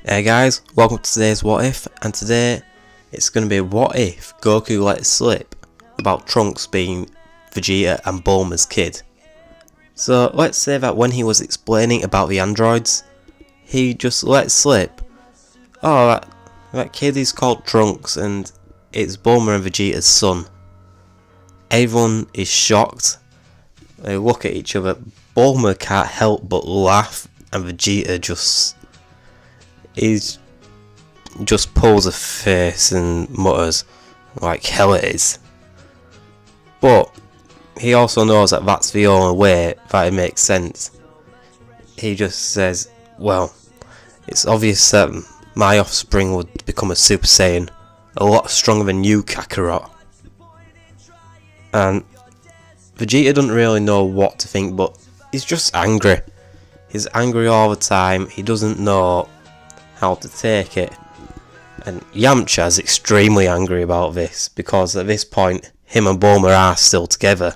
Hey guys, welcome to today's What If, and today it's going to be what if Goku let it slip about Trunks being Vegeta and Bulma's kid. So let's say that when he was explaining about the androids, he just let slip, oh that kid is called Trunks and it's Bulma and Vegeta's son. Everyone is shocked, they look at each other, Bulma can't help but laugh and Vegeta just pulls a face and mutters like hell it is. But he also knows that that's the only way that it makes sense. He just says, well, it's obvious that my offspring would become a Super Saiyan a lot stronger than you, Kakarot. And Vegeta doesn't really know what to think, but he's just angry. He's angry all the time, he doesn't know how to take it. And Yamcha's extremely angry about this, because at this point him and Bulma are still together.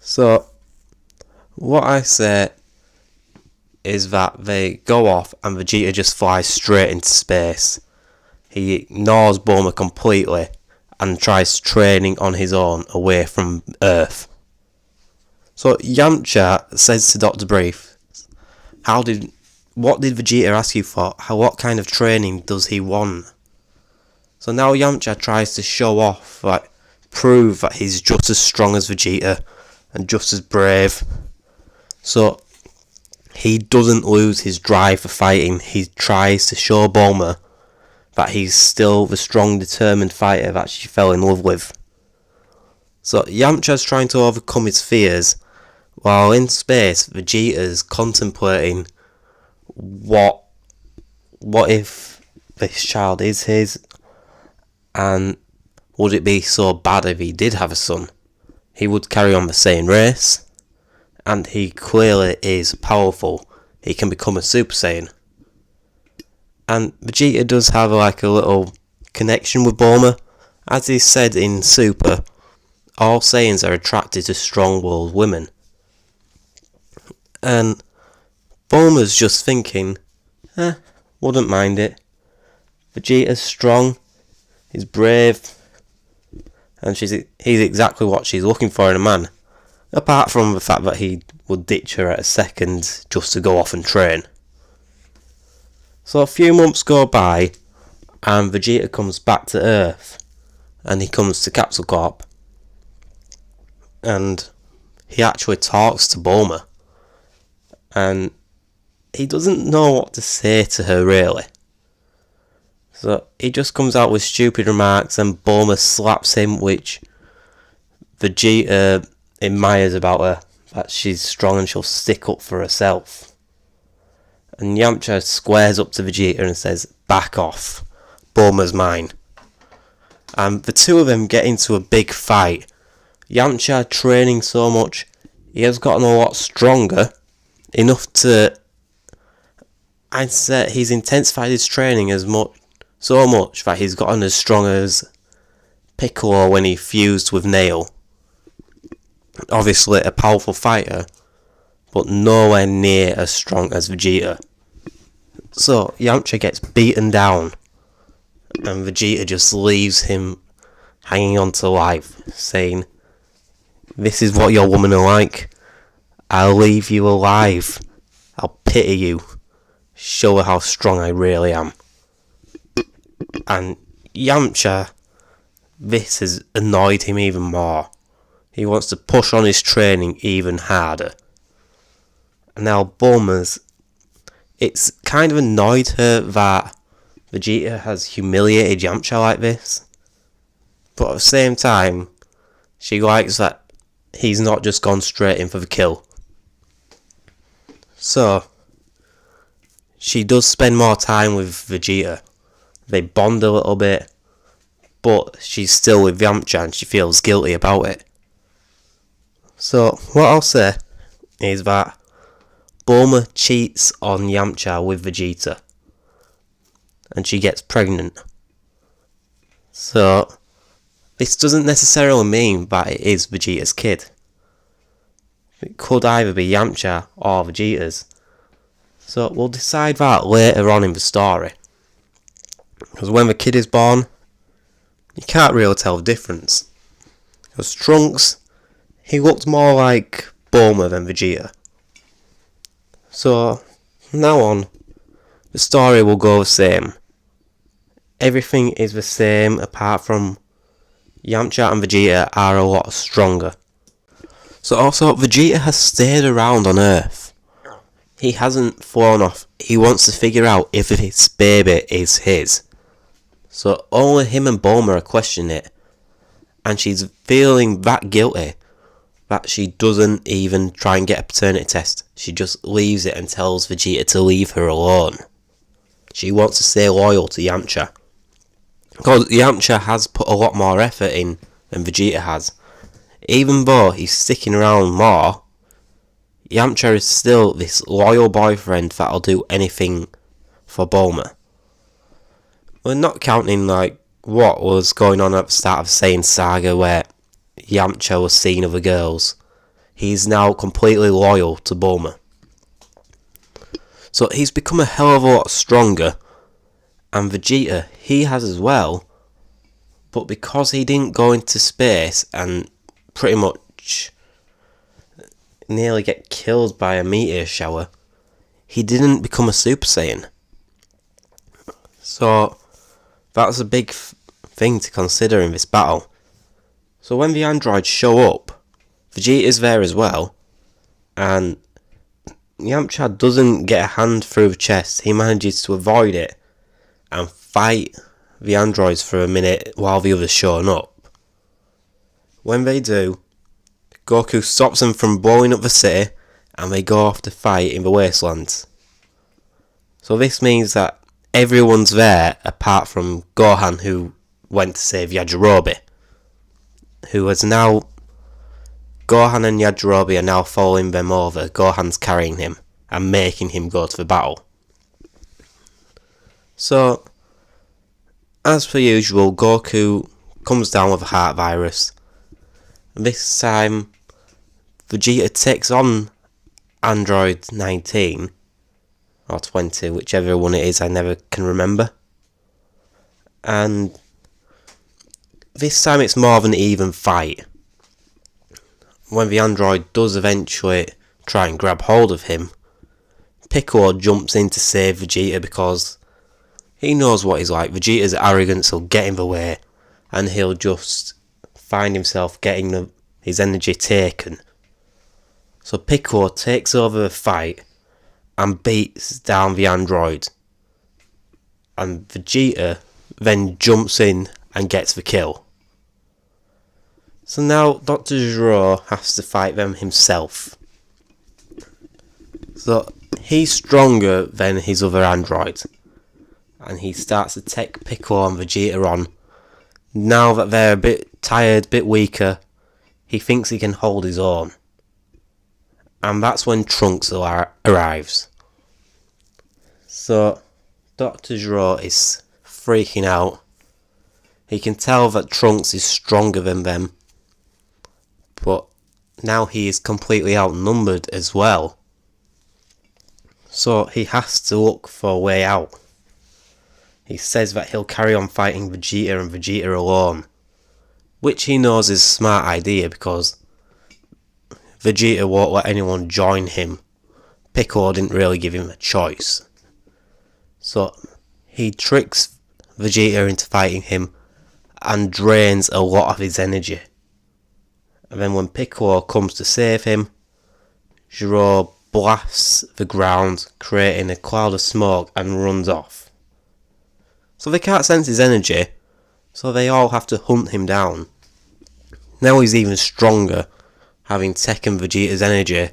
So what I say is that they go off and Vegeta just flies straight into space. He ignores Bulma completely and tries training on his own away from Earth. So Yamcha says to Dr. Brief, what did Vegeta ask you for? What kind of training does he want? So now Yamcha tries to show off, prove that he's just as strong as Vegeta and just as brave. So he doesn't lose his drive for fighting. He tries to show Bulma that he's still the strong, determined fighter that she fell in love with. So Yamcha's trying to overcome his fears, while in space Vegeta's contemplating what if this child is his, and would it be so bad if he did have a son? He would carry on the same race, and he clearly is powerful. He can become a Super Saiyan. And Vegeta does have a little connection with Bulma. As he said in Super, all Saiyans are attracted to strong-willed women. And Bulma's just thinking, wouldn't mind it. Vegeta's strong, he's brave, and he's exactly what she's looking for in a man. Apart from the fact that he would ditch her at a second just to go off and train. So a few months go by, and Vegeta comes back to Earth, and he comes to Capsule Corp, and he actually talks to Bulma, and he doesn't know what to say to her really. So he just comes out with stupid remarks and Bulma slaps him, which Vegeta admires about her, that she's strong and she'll stick up for herself. And Yamcha squares up to Vegeta and says, back off, Bulma's mine. And the two of them get into a big fight. Yamcha training so much, he has gotten a lot stronger, enough to, I'd say he's intensified his training so much that he's gotten as strong as Piccolo when he fused with Nail. Obviously a powerful fighter, but nowhere near as strong as Vegeta. So Yamcha gets beaten down, and Vegeta just leaves him hanging on to life, saying, this is what your women are like. I'll leave you alive. I'll pity you. Show her how strong I really am. And Yamcha, this has annoyed him even more. He wants to push on his training even harder. And now it's kind of annoyed her that Vegeta has humiliated Yamcha like this. But at the same time, she likes that he's not just gone straight in for the kill. So she does spend more time with Vegeta. They bond a little bit, but she's still with Yamcha and she feels guilty about it. So what I'll say is that Bulma cheats on Yamcha with Vegeta, and she gets pregnant. So this doesn't necessarily mean that it is Vegeta's kid, It could either be Yamcha or Vegeta's. So we'll decide that later on in the story. Because when the kid is born, you can't really tell the difference. Because Trunks, he looked more like Bulma than Vegeta. So, from now on, the story will go the same. Everything is the same apart from Yamcha and Vegeta are a lot stronger. So also, Vegeta has stayed around on Earth. He hasn't flown off. He wants to figure out if his baby is his. So only him and Bulma are questioning it. And she's feeling that guilty that she doesn't even try and get a paternity test. She just leaves it and tells Vegeta to leave her alone. She wants to stay loyal to Yamcha. Because Yamcha has put a lot more effort in than Vegeta has. Even though he's sticking around more, Yamcha is still this loyal boyfriend that'll do anything for Bulma. We're not counting like what was going on at the start of Saiyan Saga where Yamcha was seeing other girls. He's now completely loyal to Bulma. So he's become a hell of a lot stronger. And Vegeta, he has as well. But because he didn't go into space and pretty much nearly get killed by a meteor shower, he didn't become a Super Saiyan. So that's a big thing to consider in this battle. So when the androids show up, Vegeta's there as well, and Yamcha doesn't get a hand through the chest. He manages to avoid it and fight the androids for a minute while the others showing up. When they do, Goku stops them from blowing up the city and they go off to fight in the wastelands. So this means that everyone's there apart from Gohan, who went to save Yajirobe, who has now... Gohan and Yajirobe are now following them over. Gohan's carrying him and making him go to the battle. So, as per usual, Goku comes down with a heart virus. This time, Vegeta takes on Android 19, or 20, whichever one it is, I never can remember. And this time it's more of an even fight. When the android does eventually try and grab hold of him, Piccolo jumps in to save Vegeta because he knows what he's like. Vegeta's arrogance will get in the way and he'll just find himself getting his energy taken. So Piccolo takes over the fight and beats down the android. And Vegeta then jumps in and gets the kill. So now Dr. Gero has to fight them himself. So he's stronger than his other androids. And he starts to take Piccolo and Vegeta on. Now that they're a bit tired, a bit weaker, he thinks he can hold his own. And that's when Trunks arrives. So Dr. Gero is freaking out. He can tell that Trunks is stronger than them. But now he is completely outnumbered as well. So he has to look for a way out. He says that he'll carry on fighting Vegeta and Vegeta alone. Which he knows is a smart idea because Vegeta won't let anyone join him. Piccolo didn't really give him a choice. So he tricks Vegeta into fighting him and drains a lot of his energy. And then when Piccolo comes to save him, Gero blasts the ground, creating a cloud of smoke and runs off. So they can't sense his energy, so they all have to hunt him down. Now he's even stronger, having taken Vegeta's energy,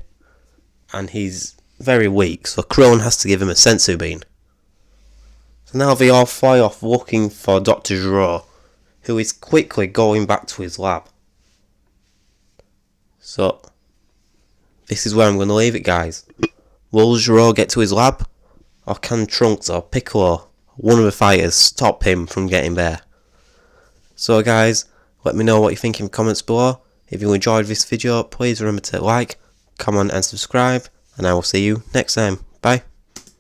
and he's very weak, so Krillin has to give him a senzu bean. So now they all fly off looking for Dr. Gero, who is quickly going back to his lab. So, this is where I'm going to leave it, guys. Will Gero get to his lab? Or can Trunks or Piccolo, one of the fighters, stop him from getting there? So guys, let me know what you think in the comments below. If you enjoyed this video, please remember to like, comment and subscribe, and I will see you next time.